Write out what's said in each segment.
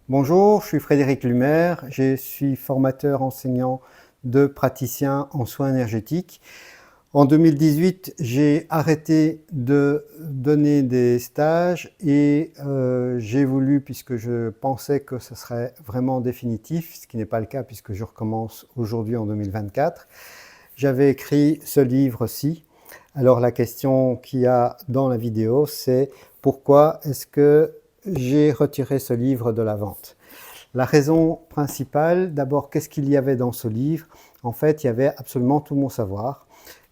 Bonjour, je suis Frédéric Lumer, je suis formateur enseignant de praticiens en soins énergétiques. En 2018, j'ai arrêté de donner des stages et j'ai voulu, puisque je pensais que ce serait vraiment définitif, ce qui n'est pas le cas puisque je recommence aujourd'hui en 2024, j'avais écrit ce livre-ci. Alors la question qu'il y a dans la vidéo, c'est pourquoi est-ce que j'ai retiré ce livre de la vente? La raison principale, d'abord, qu'est-ce qu'il y avait dans ce livre? En fait, il y avait absolument tout mon savoir.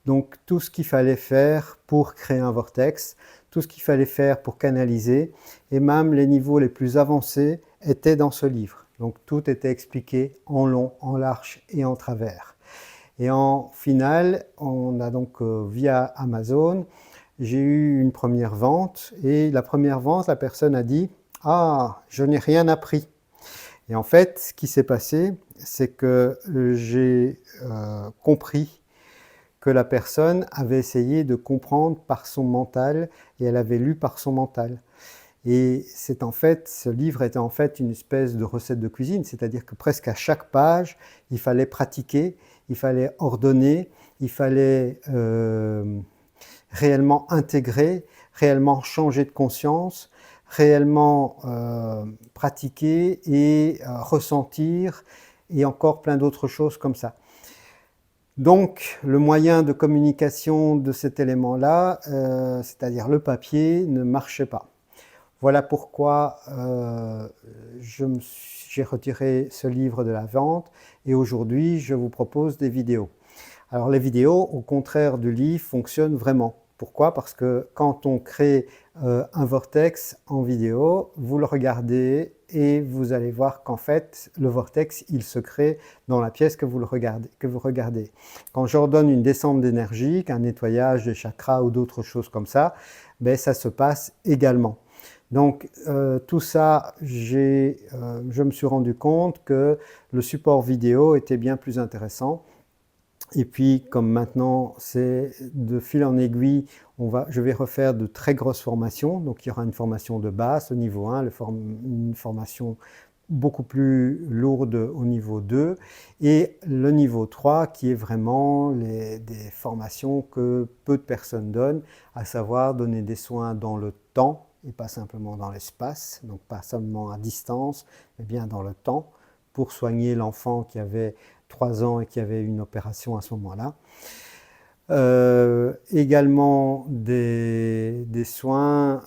Donc, tout ce qu'il fallait faire pour créer un vortex, tout ce qu'il fallait faire pour canaliser, et même les niveaux les plus avancés étaient dans ce livre. Donc, tout était expliqué en long, en large et en travers. Et en finale, on a donc via Amazon, j'ai eu une première vente, et la première vente, la personne a dit « Ah, je n'ai rien appris ». Et en fait, ce qui s'est passé, c'est que j'ai compris que la personne avait essayé de comprendre par son mental et elle avait lu par son mental. Et c'est en fait, ce livre était en fait une espèce de recette de cuisine, c'est-à-dire que presque à chaque page, il fallait pratiquer, il fallait ordonner, il fallait réellement intégrer, réellement changer de conscience, réellement pratiquer et ressentir et encore plein d'autres choses comme ça. Donc, le moyen de communication de cet élément-là, c'est-à-dire le papier, ne marchait pas. Voilà pourquoi j'ai retiré ce livre de la vente et aujourd'hui, je vous propose des vidéos. Alors les vidéos, au contraire du livre, fonctionnent vraiment. Pourquoi? Parce que quand on crée un vortex en vidéo, vous le regardez et vous allez voir qu'en fait, le vortex, il se crée dans la pièce que vous regardez. Quand j'ordonne une descente d'énergie, qu'un nettoyage des chakras ou d'autres choses comme ça, ben, ça se passe également. Donc tout ça, je me suis rendu compte que le support vidéo était bien plus intéressant. Et puis, comme maintenant, c'est de fil en aiguille, je vais refaire de très grosses formations. Donc, il y aura une formation de base au niveau 1, une formation beaucoup plus lourde au niveau 2, et le niveau 3 qui est vraiment des formations que peu de personnes donnent, à savoir donner des soins dans le temps et pas simplement dans l'espace, donc pas seulement à distance, mais bien dans le temps, pour soigner l'enfant qui avait 3 ans et qui avait une opération à ce moment-là. Également des soins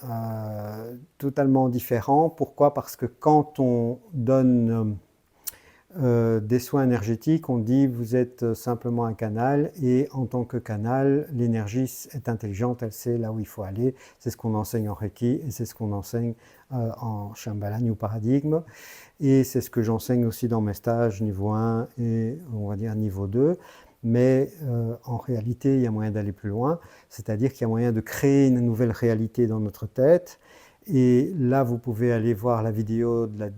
totalement différents. Pourquoi? Parce que quand on donne des soins énergétiques, on dit vous êtes simplement un canal et en tant que canal, l'énergie est intelligente, elle sait là où il faut aller. C'est ce qu'on enseigne en Reiki et c'est ce qu'on enseigne en Shambhala New Paradigme. Et c'est ce que j'enseigne aussi dans mes stages niveau 1 et on va dire niveau 2. Mais en réalité, il y a moyen d'aller plus loin, c'est-à-dire qu'il y a moyen de créer une nouvelle réalité dans notre tête. Et là, vous pouvez aller voir la vidéo de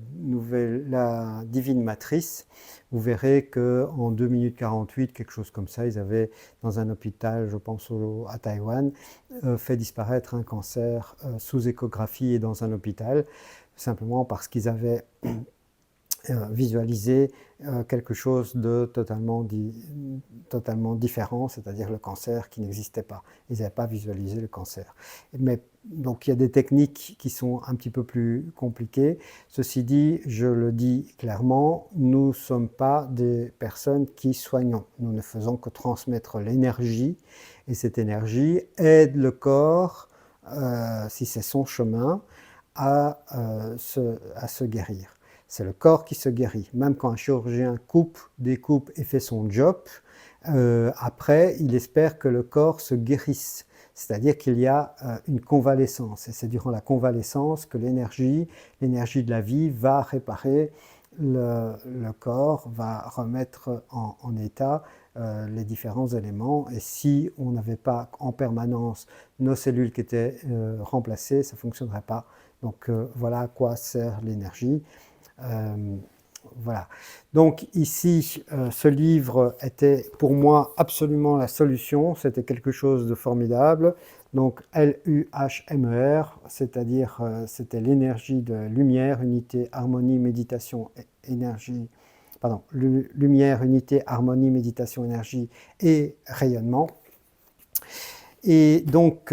la Divine Matrice. Vous verrez qu'en 2 minutes 48, quelque chose comme ça, ils avaient, dans un hôpital, je pense à Taïwan, fait disparaître un cancer sous échographie et dans un hôpital, simplement parce qu'ils avaient visualiser quelque chose de totalement différent, c'est-à-dire le cancer qui n'existait pas. Ils n'avaient pas visualisé le cancer. Mais, donc il y a des techniques qui sont un petit peu plus compliquées. Ceci dit, je le dis clairement, nous ne sommes pas des personnes qui soignons. Nous ne faisons que transmettre l'énergie et cette énergie aide le corps, si c'est son chemin, à se guérir. C'est le corps qui se guérit. Même quand un chirurgien découpe et fait son job, après, il espère que le corps se guérisse. C'est-à-dire qu'il y a une convalescence. Et c'est durant la convalescence que l'énergie de la vie va réparer le corps, va remettre en état les différents éléments. Et si on n'avait pas en permanence nos cellules qui étaient remplacées, ça ne fonctionnerait pas. Donc voilà à quoi sert l'énergie. Voilà. Donc ici, ce livre était pour moi absolument la solution. C'était quelque chose de formidable. Donc LUHMER, c'est-à-dire c'était l'énergie de lumière, unité, harmonie, méditation, énergie, pardon, lumière, unité, harmonie, méditation, énergie et rayonnement. Et donc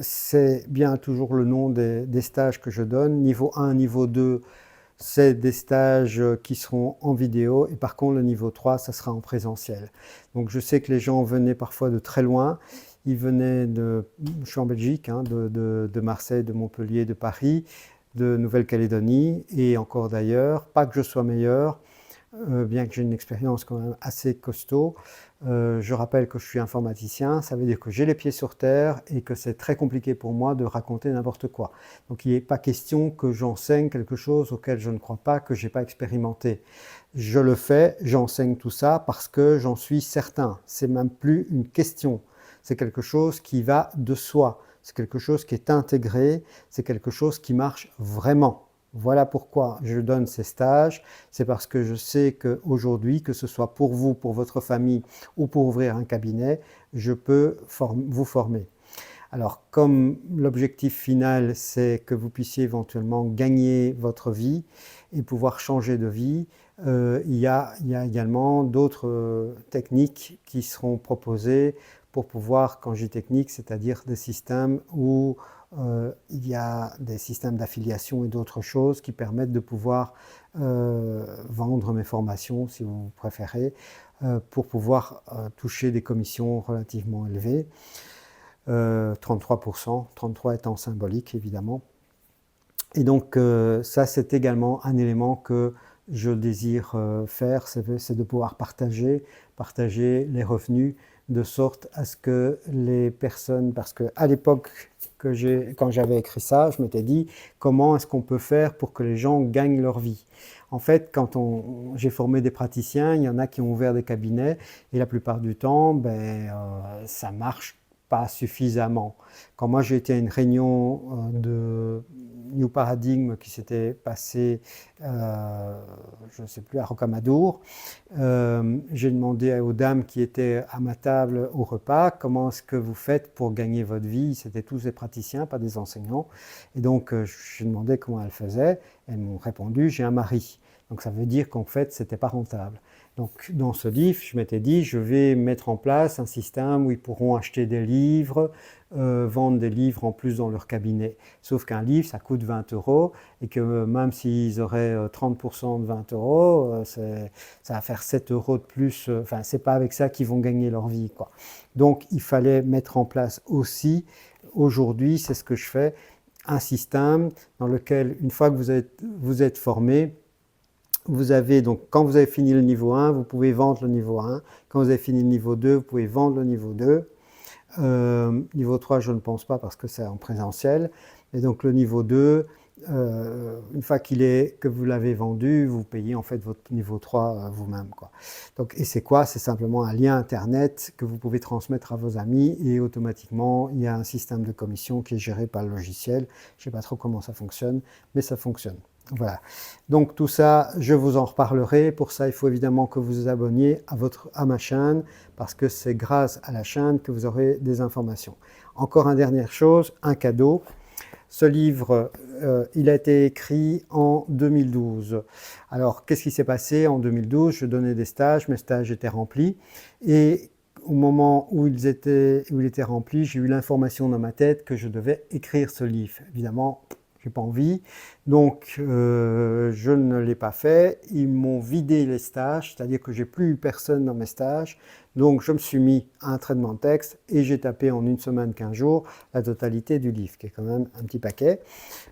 c'est bien toujours le nom des stages que je donne. Niveau 1, niveau 2, c'est des stages qui seront en vidéo et par contre le niveau 3, ça sera en présentiel. Donc je sais que les gens venaient parfois de très loin. Ils venaient je suis en Belgique, hein, de Marseille, de Montpellier, de Paris, de Nouvelle-Calédonie et encore d'ailleurs. Pas que je sois meilleur, bien que j'ai une expérience quand même assez costaud. Je rappelle que je suis informaticien, ça veut dire que j'ai les pieds sur terre et que c'est très compliqué pour moi de raconter n'importe quoi. Donc il n'est pas question que j'enseigne quelque chose auquel je ne crois pas, que je n'ai pas expérimenté. Je le fais, j'enseigne tout ça parce que j'en suis certain. C'est même plus une question, c'est quelque chose qui va de soi, c'est quelque chose qui est intégré, c'est quelque chose qui marche vraiment. Voilà pourquoi je donne ces stages, c'est parce que je sais qu'aujourd'hui, que ce soit pour vous, pour votre famille ou pour ouvrir un cabinet, je peux vous former. Alors comme l'objectif final, c'est que vous puissiez éventuellement gagner votre vie et pouvoir changer de vie, il y a également d'autres techniques qui seront proposées pour pouvoir, quand je dis technique, c'est-à-dire des systèmes où il y a des systèmes d'affiliation et d'autres choses qui permettent de pouvoir vendre mes formations, si vous préférez, pour pouvoir toucher des commissions relativement élevées. 33%, 33 étant symbolique évidemment. Et donc ça c'est également un élément que je désire faire, c'est de pouvoir partager les revenus de sorte à ce que les personnes, parce qu'à l'époque quand j'avais écrit ça, je m'étais dit comment est-ce qu'on peut faire pour que les gens gagnent leur vie. En fait, quand j'ai formé des praticiens, il y en a qui ont ouvert des cabinets et la plupart du temps, ça marche pas suffisamment. Quand moi j'ai été à une réunion de New Paradigm qui s'était passée, je ne sais plus, à Rocamadour, j'ai demandé aux dames qui étaient à ma table au repas comment est-ce que vous faites pour gagner votre vie. C'était tous des praticiens, pas des enseignants. Et donc j'ai demandé comment elles faisaient. Elles m'ont répondu j'ai un mari. Donc ça veut dire qu'en fait c'était pas rentable. Donc dans ce livre, je m'étais dit, je vais mettre en place un système où ils pourront acheter des livres, vendre des livres en plus dans leur cabinet. Sauf qu'un livre, ça coûte 20 € et que même s'ils auraient 30% de 20 €, ça va faire 7 € de plus. Enfin, c'est pas avec ça qu'ils vont gagner leur vie, quoi. Donc il fallait mettre en place aussi, aujourd'hui, c'est ce que je fais, un système dans lequel, une fois que vous êtes formé, vous avez donc, quand vous avez fini le niveau 1, vous pouvez vendre le niveau 1. Quand vous avez fini le niveau 2, vous pouvez vendre le niveau 2. Niveau 3, je ne pense pas parce que c'est en présentiel. Et donc le niveau 2, une fois que vous l'avez vendu, vous payez en fait votre niveau 3 vous-même, quoi. Donc, et c'est quoi? C'est simplement un lien internet que vous pouvez transmettre à vos amis et automatiquement, il y a un système de commission qui est géré par le logiciel. Je ne sais pas trop comment ça fonctionne, mais ça fonctionne. Voilà. Donc tout ça, je vous en reparlerai. Pour ça, il faut évidemment que vous vous abonniez à ma chaîne parce que c'est grâce à la chaîne que vous aurez des informations. Encore une dernière chose, un cadeau. Ce livre, il a été écrit en 2012. Alors, qu'est-ce qui s'est passé en 2012? Je donnais des stages, mes stages étaient remplis et au moment où il était rempli, j'ai eu l'information dans ma tête que je devais écrire ce livre. Évidemment, j'ai pas envie, donc je ne l'ai pas fait. Ils m'ont vidé les stages, c'est-à-dire que j'ai plus eu personne dans mes stages. Donc je me suis mis à un traitement de texte et j'ai tapé en une semaine, 15 jours, la totalité du livre, qui est quand même un petit paquet.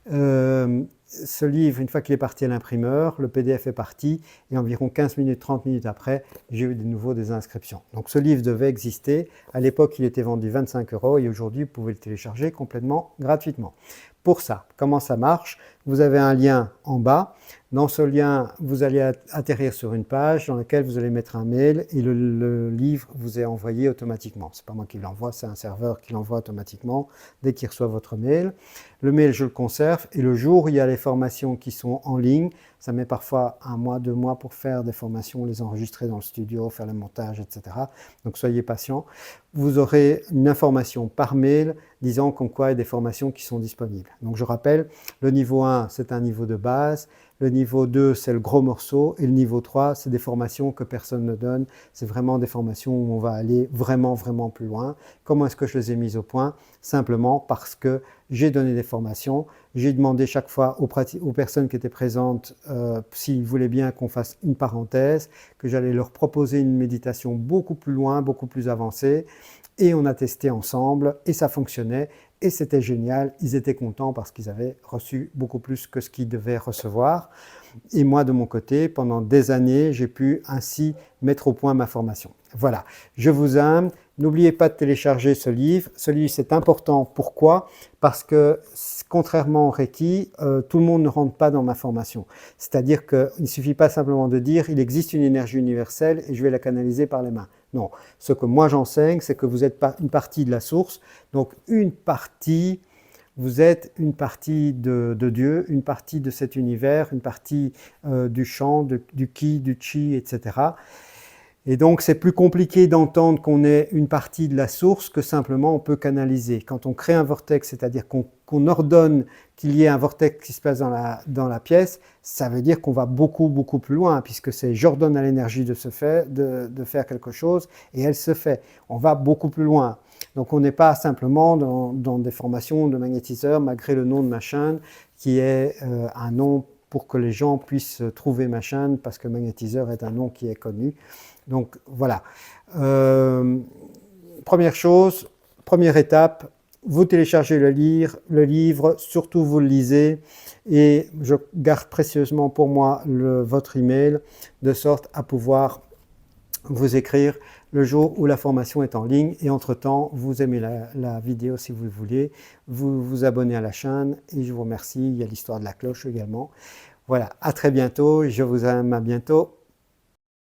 Ce livre, une fois qu'il est parti à l'imprimeur, le PDF est parti et environ 15 minutes, 30 minutes après, j'ai eu de nouveau des inscriptions. Donc ce livre devait exister. À l'époque, il était vendu 25 € et aujourd'hui, vous pouvez le télécharger complètement gratuitement. Pour ça, comment ça marche? Vous avez un lien en bas. Dans ce lien, vous allez atterrir sur une page dans laquelle vous allez mettre un mail et le livre vous est envoyé automatiquement. Ce n'est pas moi qui l'envoie, c'est un serveur qui l'envoie automatiquement dès qu'il reçoit votre mail. Le mail, je le conserve et le jour où il y a les formations qui sont en ligne, ça met parfois 1 mois, 2 mois pour faire des formations, les enregistrer dans le studio, faire le montage, etc. Donc soyez patients. vous aurez une information par mail disant comme quoi il y a des formations qui sont disponibles. Donc je rappelle, le niveau 1, c'est un niveau de base, le niveau 2, c'est le gros morceau, et le niveau 3, c'est des formations que personne ne donne. C'est vraiment des formations où on va aller vraiment, vraiment plus loin. Comment est-ce que je les ai mises au point? Simplement parce que j'ai donné des formations, j'ai demandé chaque fois aux personnes qui étaient présentes s'ils voulaient bien qu'on fasse une parenthèse, que j'allais leur proposer une méditation beaucoup plus loin, beaucoup plus avancée, et on a testé ensemble, et ça fonctionnait, et c'était génial, ils étaient contents parce qu'ils avaient reçu beaucoup plus que ce qu'ils devaient recevoir. Et moi, de mon côté, pendant des années, j'ai pu ainsi mettre au point ma formation. Voilà, je vous aime. N'oubliez pas de télécharger ce livre. Ce livre, c'est important. Pourquoi? Parce que, contrairement au Reiki, tout le monde ne rentre pas dans ma formation. C'est-à-dire qu'il ne suffit pas simplement de dire « il existe une énergie universelle et je vais la canaliser par les mains ». Non, ce que moi j'enseigne, c'est que vous êtes une partie de la source. Donc, vous êtes une partie de Dieu, une partie de cet univers, une partie du chant, du ki, du chi, etc. Et donc c'est plus compliqué d'entendre qu'on est une partie de la source que simplement on peut canaliser. Quand on crée un vortex, c'est-à-dire qu'on ordonne qu'il y ait un vortex qui se passe dans la pièce, ça veut dire qu'on va beaucoup, beaucoup plus loin, puisque c'est j'ordonne à l'énergie de faire quelque chose, et elle se fait. On va beaucoup plus loin. Donc on n'est pas simplement dans des formations de magnétiseurs, malgré le nom de ma chaîne, qui est un nom pour que les gens puissent trouver ma chaîne, parce que magnétiseur est un nom qui est connu. Donc voilà. Première chose, première étape, vous téléchargez le livre, surtout vous le lisez, et je garde précieusement pour moi votre email, de sorte à pouvoir vous écrire le jour où la formation est en ligne, et entre-temps, vous aimez la vidéo si vous le voulez, vous vous abonnez à la chaîne, et je vous remercie. Il y a l'histoire de la cloche également. Voilà, à très bientôt, je vous aime, à bientôt.